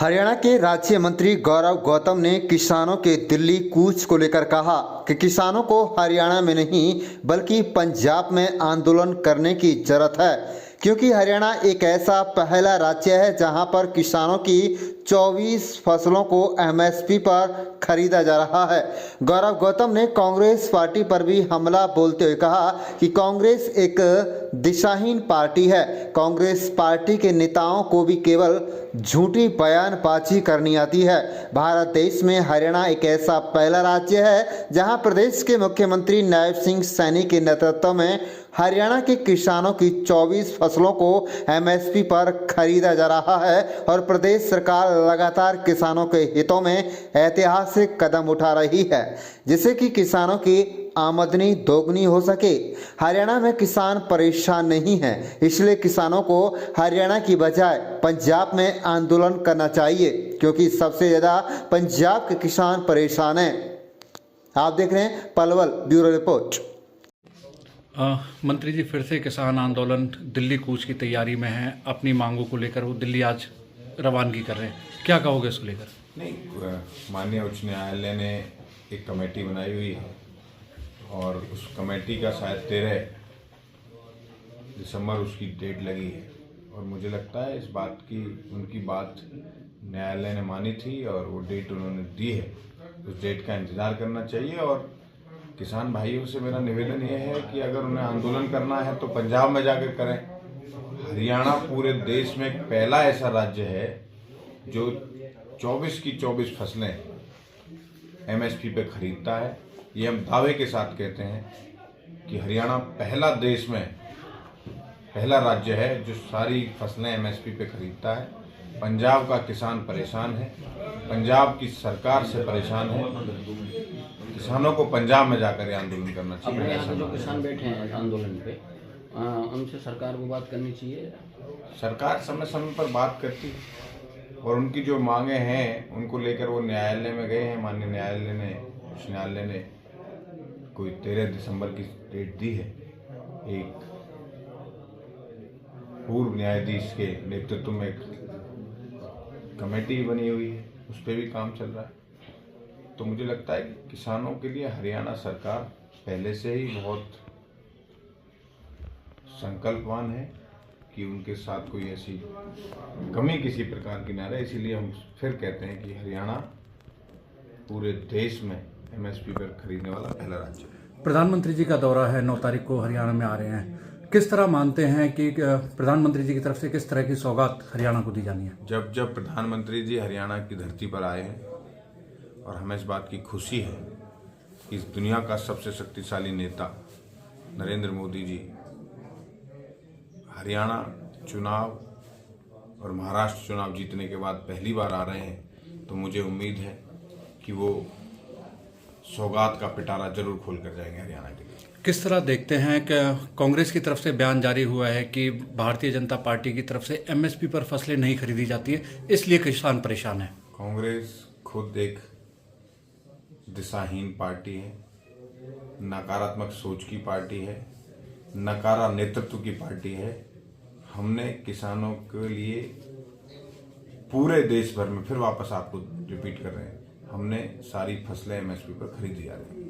हरियाणा के राज्य मंत्री गौरव गौतम ने किसानों के दिल्ली कूच को लेकर कहा कि किसानों को हरियाणा में नहीं बल्कि पंजाब में आंदोलन करने की जरूरत है, क्योंकि हरियाणा एक ऐसा पहला राज्य है जहां पर किसानों की 24 फसलों को एमएसपी पर खरीदा जा रहा है। गौरव गौतम ने कांग्रेस पार्टी पर भी हमला बोलते हुए कहा कि कांग्रेस एक दिशाहीन पार्टी है। कांग्रेस पार्टी के नेताओं को भी केवल झूठी बयानबाजी करनी आती है। भारत देश में हरियाणा एक ऐसा पहला राज्य है जहां प्रदेश के मुख्यमंत्री नायब सिंह सैनी के नेतृत्व में हरियाणा के किसानों की 24 फसलों को एमएसपी पर खरीदा जा रहा है और प्रदेश सरकार लगातार किसानों के हितों में ऐतिहासिक कदम उठा रही है, जिससे कि किसानों की आमदनी दोगुनी हो सके। हरियाणा में किसान परेशान नहीं है, इसलिए किसानों को हरियाणा की बजाय पंजाब में आंदोलन करना चाहिए, क्योंकि सबसे ज़्यादा पंजाब के किसान परेशान हैं। आप देख रहे हैं पलवल ब्यूरो रिपोर्ट। मंत्री जी, फिर से किसान आंदोलन दिल्ली कूच की तैयारी में है। अपनी मांगों को लेकर वो दिल्ली आज रवानगी कर रहे हैं, क्या कहोगे इसको लेकर? नहीं, माननीय उच्च न्यायालय ने एक कमेटी बनाई हुई है और उस कमेटी का शायद 13 दिसंबर उसकी डेट लगी है और मुझे लगता है इस बात की उनकी बात न्यायालय ने मानी थी और वो डेट उन्होंने दी है। उस डेट का इंतज़ार करना चाहिए और किसान भाइयों से मेरा निवेदन यह है कि अगर उन्हें आंदोलन करना है तो पंजाब में जाकर करें। हरियाणा पूरे देश में पहला ऐसा राज्य है जो 24 की 24 फसलें एमएसपी पे खरीदता है। ये हम दावे के साथ कहते हैं कि हरियाणा पहला देश में पहला राज्य है जो सारी फसलें एमएसपी पे खरीदता है। पंजाब का किसान परेशान है, पंजाब की सरकार से परेशान है। किसानों को पंजाब में जाकर आंदोलन करना चाहिए। अपने यहाँ जो किसान बैठे हैं आंदोलन पे, उनसे सरकार को बात करनी चाहिए। सरकार समय समय पर बात करती है और उनकी जो मांगे हैं उनको लेकर वो न्यायालय में गए हैं। माननीय न्यायालय ने, उच्च न्यायालय ने कोई 13 दिसंबर की डेट दी है। एक पूर्व न्यायाधीश के नेतृत्व में एक कमेटी बनी हुई है, उस पर भी काम चल रहा है। तो मुझे लगता है कि किसानों के लिए हरियाणा सरकार पहले से ही बहुत संकल्पवान है कि उनके साथ कोई ऐसी कमी किसी प्रकार की ना रहे। इसीलिए हम फिर कहते हैं कि हरियाणा पूरे देश में एमएसपी पर खरीदने वाला पहला राज्य है। प्रधानमंत्री जी का दौरा है, 9 तारीख को हरियाणा में आ रहे हैं। किस तरह मानते हैं कि प्रधानमंत्री जी की तरफ से किस तरह की सौगात हरियाणा को दी जानी है? जब प्रधानमंत्री जी हरियाणा की धरती पर आए हैं और हमें इस बात की खुशी है कि इस दुनिया का सबसे शक्तिशाली नेता नरेंद्र मोदी जी हरियाणा चुनाव और महाराष्ट्र चुनाव जीतने के बाद पहली बार आ रहे हैं, तो मुझे उम्मीद है कि वो सौगात का पिटारा जरूर खोल कर जाएंगे हरियाणा के लिए। किस तरह देखते हैं कि कांग्रेस की तरफ से बयान जारी हुआ है कि भारतीय जनता पार्टी की तरफ से एमएसपी पर फसलें नहीं खरीदी जाती है, इसलिए किसान परेशान है? कांग्रेस खुद एक दिशाहीन पार्टी है, नकारात्मक सोच की पार्टी है, नकारा नेतृत्व की पार्टी है। हमने किसानों के लिए पूरे देश भर में, फिर वापस आपको रिपीट कर रहे हैं, हमने सारी फसलें एमएसपी पर खरीदी जा रही हैं।